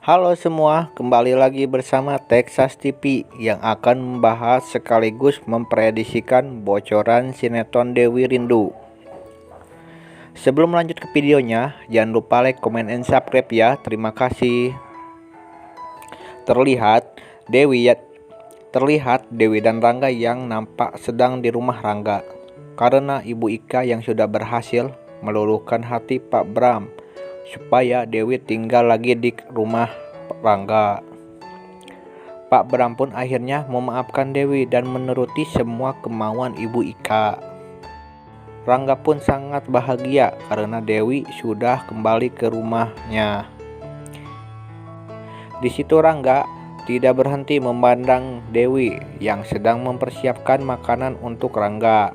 Halo semua, kembali lagi bersama Texas TV yang akan membahas sekaligus memprediksikan bocoran sinetron Dewi Rindu. Sebelum lanjut ke videonya, jangan lupa like, comment, and subscribe ya. Terima kasih. Terlihat Dewi dan Rangga yang nampak sedang di rumah Rangga karena Ibu Ika yang sudah berhasil meluluhkan hati Pak Bram supaya Dewi tinggal lagi di rumah Rangga. Pak Bram pun akhirnya memaafkan Dewi dan menuruti semua kemauan Ibu Ika. Rangga pun sangat bahagia karena Dewi sudah kembali ke rumahnya. Di situ Rangga tidak berhenti memandang Dewi yang sedang mempersiapkan makanan untuk Rangga.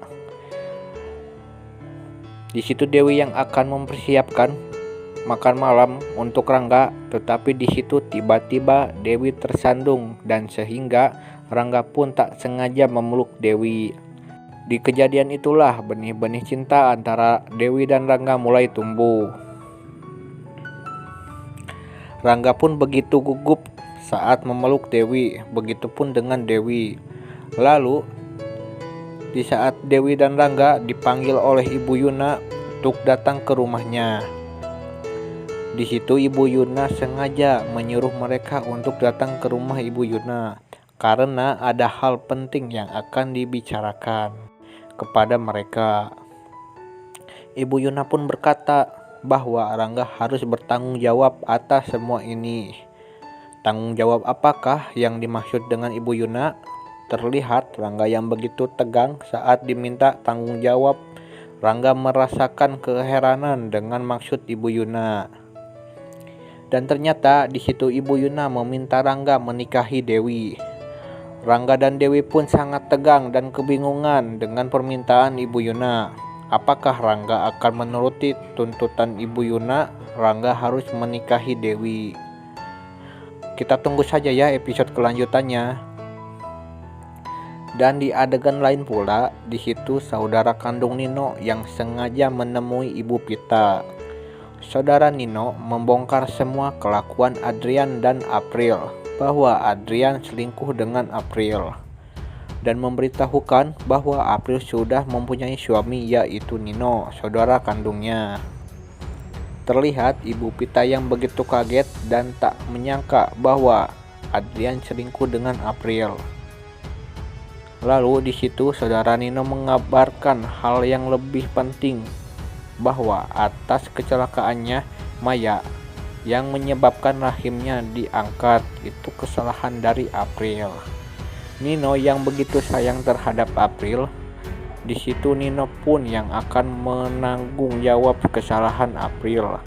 Di situ Dewi yang akan mempersiapkan makan malam untuk Rangga, tetapi di situ tiba-tiba Dewi tersandung dan sehingga Rangga pun tak sengaja memeluk Dewi. Di kejadian itulah benih-benih cinta antara Dewi dan Rangga mulai tumbuh. Rangga pun begitu gugup saat memeluk Dewi, begitupun dengan Dewi. Lalu di saat Dewi dan Rangga dipanggil oleh Ibu Yuna untuk datang ke rumahnya. Di situ Ibu Yuna sengaja menyuruh mereka untuk datang ke rumah Ibu Yuna karena ada hal penting yang akan dibicarakan kepada mereka. Ibu Yuna pun berkata bahwa Rangga harus bertanggung jawab atas semua ini. Tanggung jawab apakah yang dimaksud dengan Ibu Yuna? Terlihat Rangga yang begitu tegang saat diminta tanggung jawab. Rangga merasakan keheranan dengan maksud Ibu Yuna. Dan ternyata di situ Ibu Yuna meminta Rangga menikahi Dewi. Rangga dan Dewi pun sangat tegang dan kebingungan dengan permintaan Ibu Yuna. Apakah Rangga akan menuruti tuntutan Ibu Yuna? Rangga harus menikahi Dewi. Kita tunggu saja ya episode kelanjutannya. Dan di adegan lain pula, di situ saudara kandung Nino yang sengaja menemui Ibu Pita. Saudara Nino membongkar semua kelakuan Adrian dan April, bahwa Adrian selingkuh dengan April, dan memberitahukan bahwa April sudah mempunyai suami, yaitu Nino, saudara kandungnya. Terlihat Ibu Pita yang begitu kaget dan tak menyangka bahwa Adrian selingkuh dengan April. Lalu di situ saudara Nino mengabarkan hal yang lebih penting, bahwa atas kecelakaannya Maya yang menyebabkan rahimnya diangkat itu kesalahan dari April. Nino yang begitu sayang terhadap April, di situ Nino pun yang akan menanggung jawab kesalahan April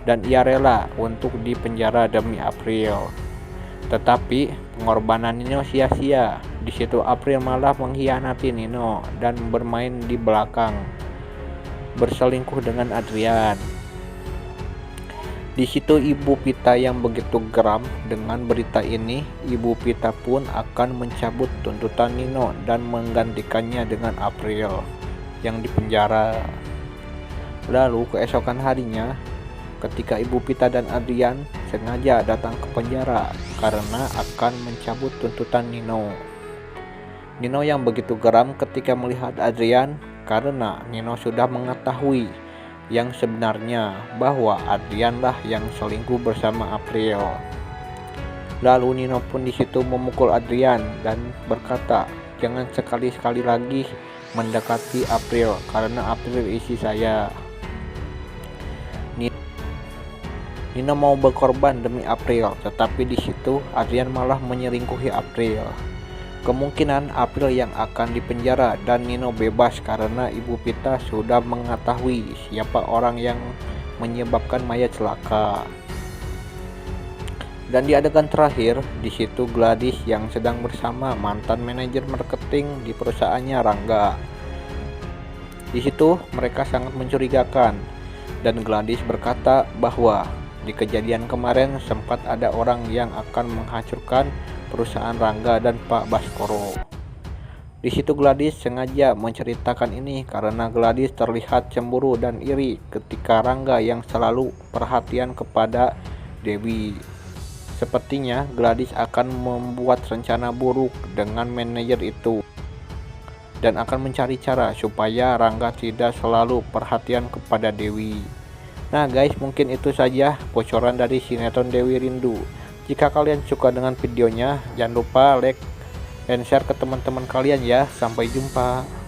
dan ia rela untuk dipenjara demi April. Tetapi pengorbanan Nino sia-sia. Di situ April malah mengkhianati Nino dan bermain di belakang, berselingkuh dengan Adrian. Di situ Ibu Pita yang begitu geram dengan berita ini. Ibu Pita pun akan mencabut tuntutan Nino dan menggantikannya dengan April yang dipenjara. Lalu keesokan harinya, ketika Ibu Pita dan Adrian sengaja datang ke penjara karena akan mencabut tuntutan Nino. Nino yang begitu geram ketika melihat Adrian karena Nino sudah mengetahui yang sebenarnya, bahwa Adrianlah yang selingkuh bersama April. Lalu Nino pun di situ memukul Adrian dan berkata, "Jangan sekali-sekali lagi mendekati April karena April isi saya." Nino mau berkorban demi April, tetapi di situ Adrian malah menyelingkuhi April. Kemungkinan April yang akan dipenjara dan Nino bebas karena Ibu Pita sudah mengetahui siapa orang yang menyebabkan Maya celaka. Dan di adegan terakhir, di situ Gladys yang sedang bersama mantan manajer marketing di perusahaannya Rangga. Di situ mereka sangat mencurigakan dan Gladys berkata bahwa di kejadian kemarin sempat ada orang yang akan menghancurkan perusahaan Rangga dan Pak Baskoro. Di situ Gladys sengaja menceritakan ini karena Gladys terlihat cemburu dan iri ketika Rangga yang selalu perhatian kepada Dewi. Sepertinya Gladys akan membuat rencana buruk dengan manajer itu dan akan mencari cara supaya Rangga tidak selalu perhatian kepada Dewi. Nah guys, mungkin itu saja bocoran dari sinetron Dewi Rindu. Jika kalian suka dengan videonya, jangan lupa like dan share ke teman-teman kalian ya. Sampai jumpa.